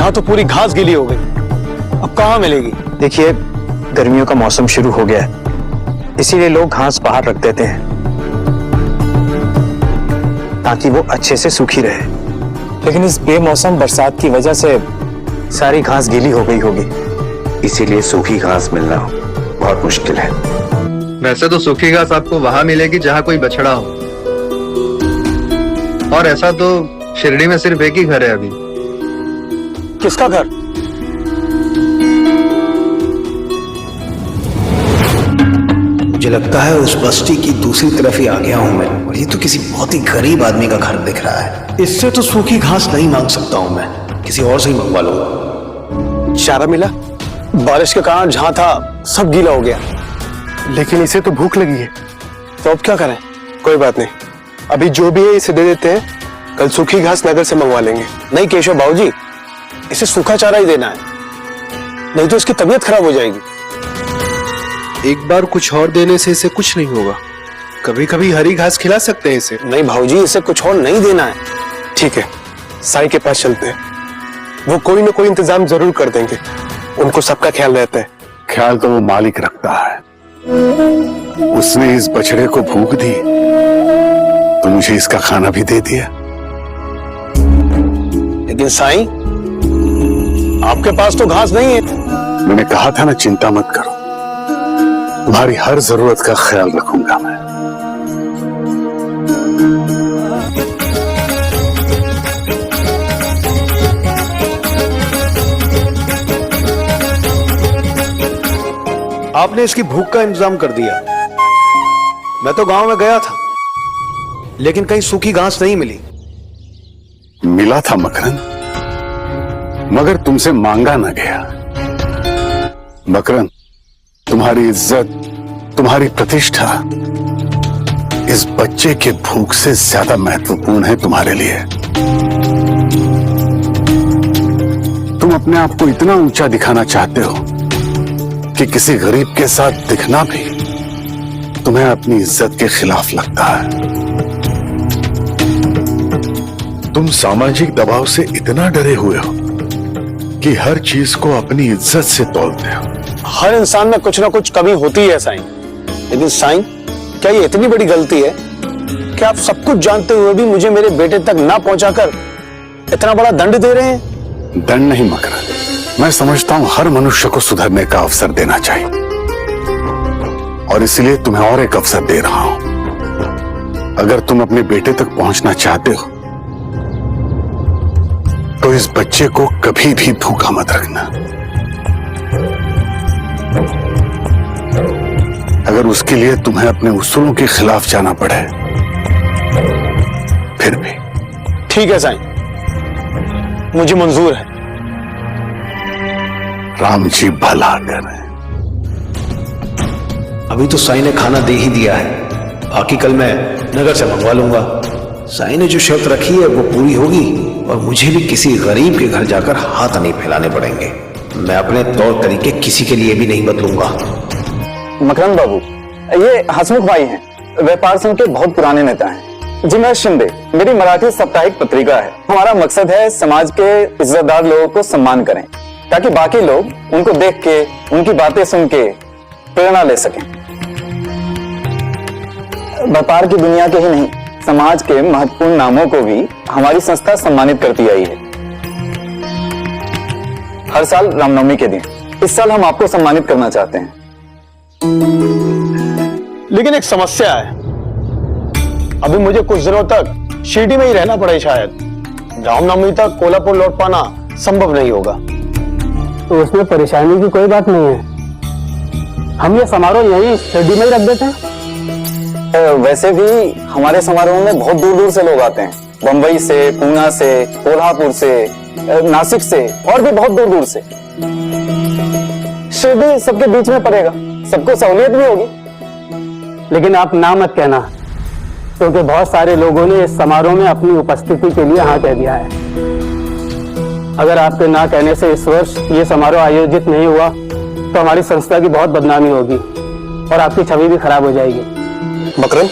यहाँ तो पूरी घास गीली हो गई, अब कहाँ मिलेगी? देखिए, गर्मियों का मौसम शुरू हो गया है, इसीलिए लोग घास बाहर रख देते हैं ताकि वो अच्छे से सूखी रहे। लेकिन इस बेमौसम बरसात की वजह से सारी घास गीली हो गई होगी, इसीलिए सूखी घास मिलना बहुत मुश्किल है। वैसे तो सूखी घास आपको वहां मिलेगी जहां कोई बछड़ा हो, और ऐसा तो शिरडी में सिर्फ एक ही घर है अभी। किसका घर? मुझे लगता है उस बस्ती की दूसरी तरफ ही आ गया हूं मैं, और ये तो किसी बहुत ही गरीब आदमी का घर दिख रहा है। इससे तो सूखी घास नहीं मांग सकता हूं मैं, किसी और से ही मंगवा लूंगा। चारा मिला? बारिश के कारण जहां था सब गीला हो गया। लेकिन इसे तो भूख लगी है, तो अब क्या करें? कोई बात नहीं, अभी जो भी है इसे दे देते हैं, कल सूखी घास नगर से मंगवा लेंगे। नहीं केशव बाबूजी, इसे सूखा चारा ही देना है, नहीं तो इसकी तबीयत खराब हो जाएगी। एक बार कुछ और देने से इसे कुछ नहीं होगा, कभी कभी हरी घास खिला सकते हैं इसे। नहीं भाऊजी, इसे कुछ और नहीं देना है। ठीक है, साई के पास चलते हैं, वो कोई ना कोई इंतजाम जरूर कर देंगे, उनको सबका ख्याल रहता है। ख्याल तो वो मालिक रखता है, उसने इस बछड़े को भूख दी तो मुझे इसका खाना भी दे दिया। लेकिन साईं, आपके पास तो घास नहीं है। मैंने कहा था ना, चिंता मत करो, तुम्हारी हर जरूरत का ख्याल रखूंगा मैं। आपने इसकी भूख का इंतजाम कर दिया। मैं तो गांव में गया था, लेकिन कहीं सूखी घास नहीं मिली। मिला था मकरन, मगर तुमसे मांगा ना गया। मकरन, तुम्हारी इज्जत, तुम्हारी प्रतिष्ठा इस बच्चे के भूख से ज्यादा महत्वपूर्ण है तुम्हारे लिए। तुम अपने आप को इतना ऊंचा दिखाना चाहते हो कि किसी गरीब के साथ दिखना भी तुम्हें अपनी इज्जत के खिलाफ लगता है। तुम सामाजिक दबाव से इतना डरे हुए हो कि हर चीज को अपनी इज्जत से तौलते हो। हर इंसान में कुछ ना कुछ कमी होती है साईं, लेकिन साईं, क्या ये इतनी बड़ी गलती है कि आप सब कुछ जानते हुए भी मुझे मेरे बेटे तक ना पहुंचाकर इतना बड़ा दंड दे रहे हैं? दंड नहीं मकरन, मैं समझता हूं हर मनुष्य को सुधरने का अवसर देना चाहिए, और इसलिए तुम्हें और एक अवसर दे रहा हूं। अगर तुम अपने बेटे तक पहुंचना चाहते हो तो इस बच्चे को कभी भी भूखा मत रखना। अगर उसके लिए तुम्हें अपने उसूलों के खिलाफ जाना पड़े, फिर भी। ठीक है साईं, मुझे मंजूर है। राम जी भला करे। अभी तो साईं ने खाना दे ही दिया है, बाकी कल मैं नगर से मंगवा लूंगा। साईं ने जो शर्त रखी है वो पूरी होगी, और मुझे भी किसी गरीब के घर जाकर हाथ नहीं फैलाने पड़ेंगे। मैं अपने तौर तरीके किसी के लिए भी नहीं बदलूंगा। मकरन बाबू, ये हसमुख भाई हैं, व्यापार संघ के बहुत पुराने नेता हैं। जी मैं शिंदे, मेरी मराठी साप्ताहिक पत्रिका है। हमारा मकसद है समाज के इज्जतदार लोगों को सम्मान करें, ताकि बाकी लोग उनको देख के, उनकी बातें सुन के प्रेरणा ले सकें। व्यापार की दुनिया के ही नहीं, समाज के महत्वपूर्ण नामों को भी हमारी संस्था सम्मानित करती आई है। हर साल रामनवमी के दिन, इस साल हम आपको सम्मानित करना चाहते हैं। लेकिन एक समस्या है, अभी मुझे कुछ दिनों तक शिरडी में ही रहना पड़े, शायद रामनवमी तक कोल्हापुर लौट पाना संभव नहीं होगा। तो उसमें परेशानी की कोई बात नहीं है, हम ये समारोह यही शिरडी में ही रख देते हैं। वैसे भी हमारे समारोह में बहुत दूर दूर से लोग आते हैं, बंबई से, पूना से, कोल्हापुर से, नासिक से, और भी बहुत दूर दूर से। शिरडी सबके बीच में पड़ेगा, सबको सहूलियत भी होगी। लेकिन आप ना मत कहना, क्योंकि बहुत सारे लोगों ने इस समारोह में अपनी उपस्थिति के लिए हाँ कह दिया है। अगर आपके ना कहने से इस वर्ष ये समारोह आयोजित नहीं हुआ तो हमारी संस्था की बहुत बदनामी होगी और आपकी छवि भी खराब हो जाएगी। मकरन,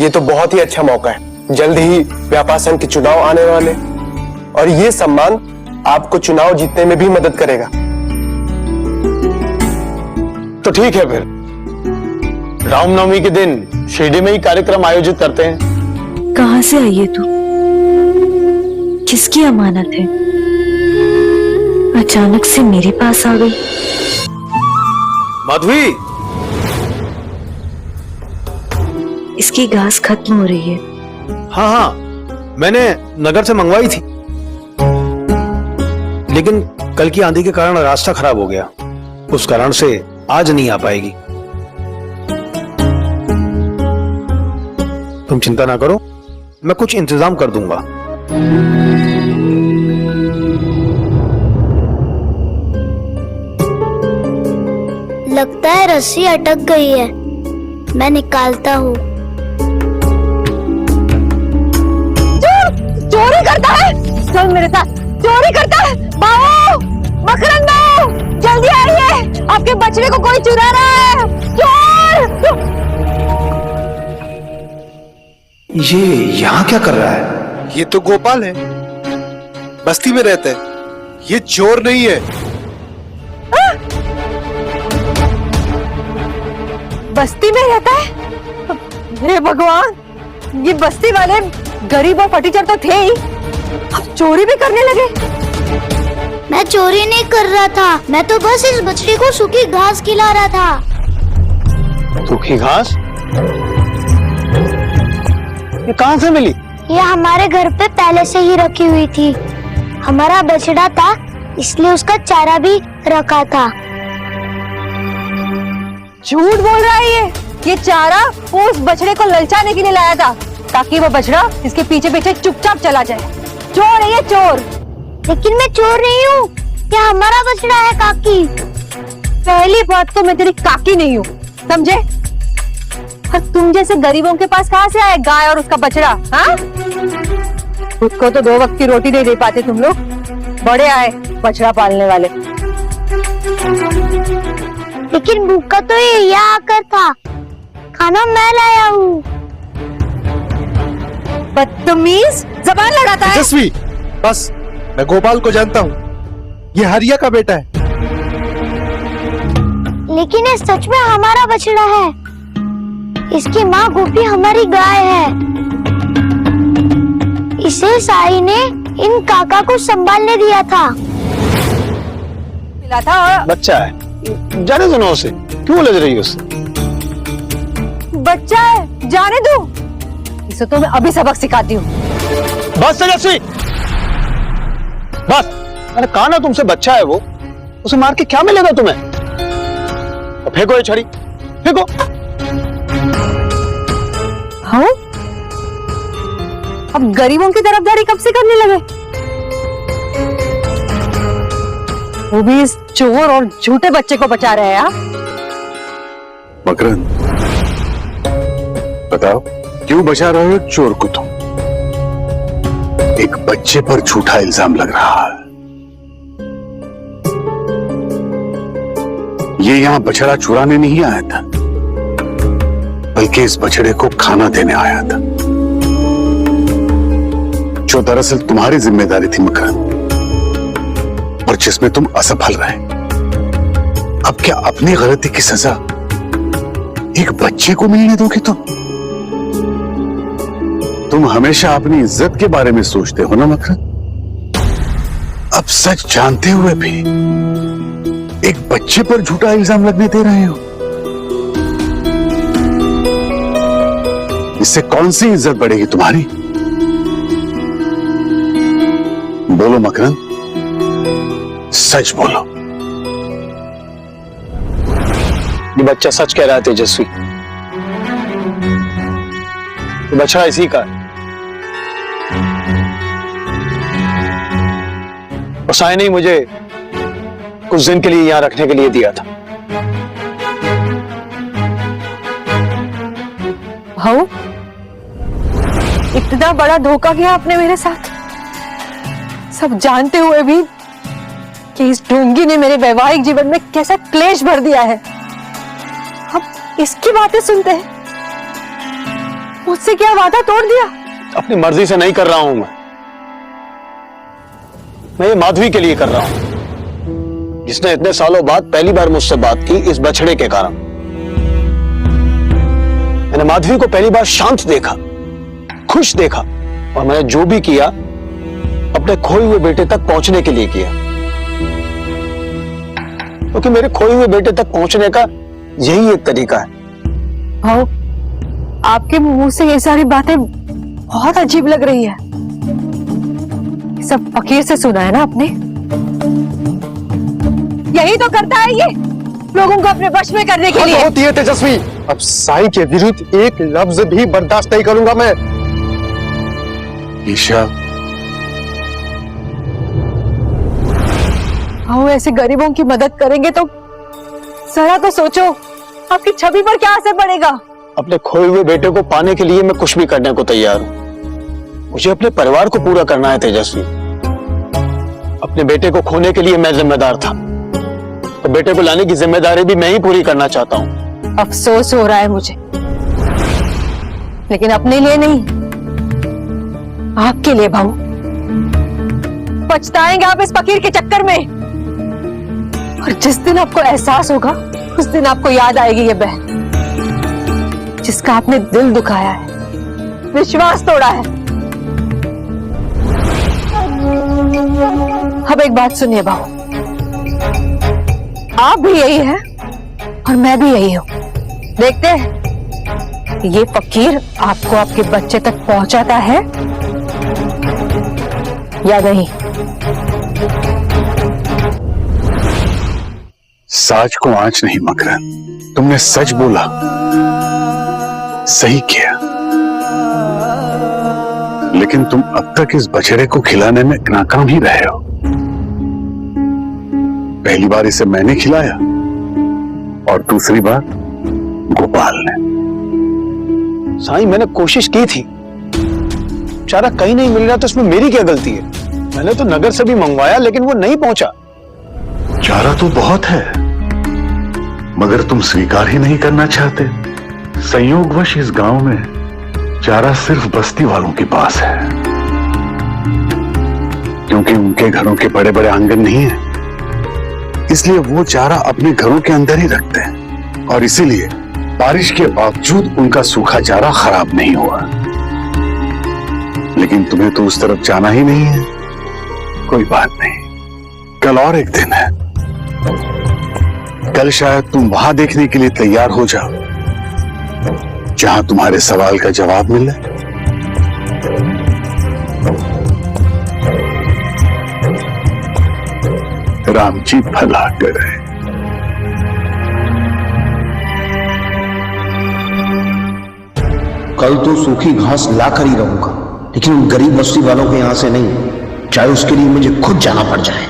ये तो बहुत ही अच्छा मौका है, जल्द ही व्यापार संघ के चुनाव आने वाले, और ये सम्मान आपको चुनाव जीतने में भी मदद करेगा। तो ठीक है, फिर रामनवमी के दिन शिरडी में ही कार्यक्रम आयोजित करते हैं। कहां से आई है तू? किसकी अमानत है? अचानक से मेरे पास आ गई। माधवी, इसकी घास खत्म हो रही है। हाँ हाँ, मैंने नगर से मंगवाई थी, लेकिन कल की आंधी के कारण रास्ता खराब हो गया। उस कारण से आज नहीं आ पाएगी। तुम चिंता ना करो, मैं कुछ इंतजाम कर दूंगा। लगता है रस्सी अटक गई है, मैं निकालता हूँ। चोरी करता है, चल मेरे साथ। चोरी करता है। बाबू, मकरंद बाबू, जल्दी आइए, आपके बछड़े को कोई चुरा रहा है। चोर! ये यहाँ क्या कर रहा है? ये तो गोपाल है, बस्ती में रहता है। ये चोर नहीं है। बस्ती में रहता है? हे भगवान, ये बस्ती वाले गरीब और फटीचर तो थे ही, अब चोरी भी करने लगे। मैं चोरी नहीं कर रहा था, मैं तो बस इस बछड़ी को सूखी घास खिला रहा था। सूखी घास? ये कहां से मिली? ये हमारे घर पे पहले से ही रखी हुई थी। हमारा बछड़ा था, इसलिए उसका चारा भी रखा था। झूठ बोल रहा है ये चारा वो उस बछड़े को ललचाने के लिए लाया था, ताकि वो बछड़ा इसके पीछे पीछे चुपचाप चला जाए। चोर है ये, चोर। लेकिन मैं चोर नहीं हूँ, ये हमारा बछड़ा है काकी। पहली बात तो मैं तेरी काकी नहीं हूँ, समझे? और तुम जैसे गरीबों के पास कहाँ से आए गाय और उसका बछड़ा? हाँ, खुद को तो 2 वक्त की रोटी नहीं दे पाते तुम लोग, बड़े आए बछड़ा पालने वाले। लेकिन भूखा तो ये यहाँ आकर था, खाना मैं लाया हूँ। बदतमीज, जबान लड़ाता है। जस्वी, बस, मैं गोपाल को जानता हूँ, ये हरिया का बेटा है। लेकिन ये सच में हमारा बछड़ा है। इसकी माँ गोपी हमारी गाय है। इसे साई ने इन काका को संभालने दिया था। मिला था और बच्चा है, जाने दो ना उसे, क्यों उलझ रही है उससे? बच्चा है, जाने दो। इसे तो मैं अभी सबक सिखाती हूँ। बस तेजस्वी, बस। मैंने कहा ना तुमसे, बच्चा है वो, उसे मार के क्या मिलेगा तुम्हें? तो फेंको ये छड़ी, फेंको। हाँ? अब गरीबों की तरफदारी कब से करने लगे? वो भी इस चोर और झूठे बच्चे को बचा रहे हैं। मकरंद, बताओ क्यों बचा रहे हो चोर को तुम? एक बच्चे पर झूठा इल्जाम लग रहा है। ये यहां बछड़ा चुराने नहीं आया था, बल्कि इस बछड़े को खाना देने आया था, जो दरअसल तुम्हारी जिम्मेदारी थी मकरंद, और जिसमें तुम असफल रहे। अब क्या अपनी गलती की सजा एक बच्चे को मिलने दोगे तुम हमेशा अपनी इज्जत के बारे में सोचते हो ना मकरंद? अब सच जानते हुए भी एक बच्चे पर झूठा इल्जाम लगने दे रहे हो। इससे कौन सी इज्जत बढ़ेगी तुम्हारी? बोलो मकरंद, सच बोलो। ये बच्चा सच कह रहा है तेजस्वी, ये बछड़ा इसी का है। और साई ने मुझे कुछ दिन के लिए यहां रखने के लिए दिया था। भाऊ, इतना बड़ा धोखा किया आपने मेरे साथ, सब जानते हुए भी कि इस ढोंगी ने मेरे वैवाहिक जीवन में कैसा क्लेश भर दिया है। अब इसकी बातें सुनते हैं, मुझसे क्या वादा तोड़ दिया? अपनी मर्जी से नहीं कर रहा हूं मैं, मैं ये माधवी के लिए कर रहा हूं, जिसने इतने सालों बाद पहली बार मुझसे बात की इस बछड़े के कारण। मैंने माधवी को पहली बार शांत देखा, खुश देखा, और मैंने जो भी किया अपने खोए हुए बेटे तक पहुंचने के लिए किया, क्योंकि मेरे खोए हुए बेटे तक पहुंचने का यही एक तरीका है। भाऊ, आपके मुंह से ये सारी बातें बहुत अजीब लग रही है। सब फकीर से सुना है ना आपने? यही तो करता है ये, लोगों को अपने वश में करने के लिए। होती है तेजस्वी, अब साईं के विरुद्ध एक लफ्ज भी बर्दाश्त नहीं करूंगा मैं। ईशा, भाऊ ऐसे गरीबों की मदद करेंगे तो जरा तो सोचो आपकी छवि पर क्या असर पड़ेगा। अपने खोए हुए बेटे को पाने के लिए मैं कुछ भी करने को तैयार हूं। मुझे अपने परिवार को पूरा करना है तेजस्वी। अपने बेटे को खोने के लिए मैं जिम्मेदार था, तो बेटे को लाने की जिम्मेदारी भी मैं ही पूरी करना चाहता हूं। अफसोस हो रहा है मुझे, लेकिन अपने लिए नहीं, आपके लिए भाऊ। पछताएंगे आप इस फकीर के चक्कर में, और जिस दिन आपको एहसास होगा उस दिन आपको याद आएगी ये बहन जिसका आपने दिल दुखाया है, विश्वास तोड़ा है। अब एक बात सुनिए भाऊ, आप भी यही है और मैं भी यही हूं। देखते हैं ये फकीर आपको आपके बच्चे तक पहुंचाता है या नहीं। साज को आंच नहीं मकरन, तुमने सच बोला, सही किया, लेकिन तुम अब तक इस बछड़े को खिलाने में नाकाम ही रहे हो। पहली बार इसे मैंने खिलाया और दूसरी बार गोपाल ने। साईं, मैंने कोशिश की थी, चारा कहीं नहीं मिल रहा तो इसमें मेरी क्या गलती है? मैंने तो नगर से भी मंगवाया लेकिन वो नहीं पहुंचा। चारा तो बहुत है, मगर तुम स्वीकार ही नहीं करना चाहते। संयोगवश इस गांव में चारा सिर्फ बस्ती वालों के पास है, क्योंकि उनके घरों के बड़े बड़े आंगन नहीं है, इसलिए वो चारा अपने घरों के अंदर ही रखते हैं, और इसीलिए बारिश के बावजूद उनका सूखा चारा खराब नहीं हुआ। लेकिन तुम्हें तो उस तरफ जाना ही नहीं है। कोई बात नहीं, कल और एक दिन है। कल शायद तुम वहां देखने के लिए तैयार हो जाओ जहां तुम्हारे सवाल का जवाब मिले। राम जी भला करे। कल तो सूखी घास लाकर ही रहूंगा, लेकिन उन गरीब बस्ती वालों के यहां से नहीं, चाहे उसके लिए मुझे खुद जाना पड़ जाए।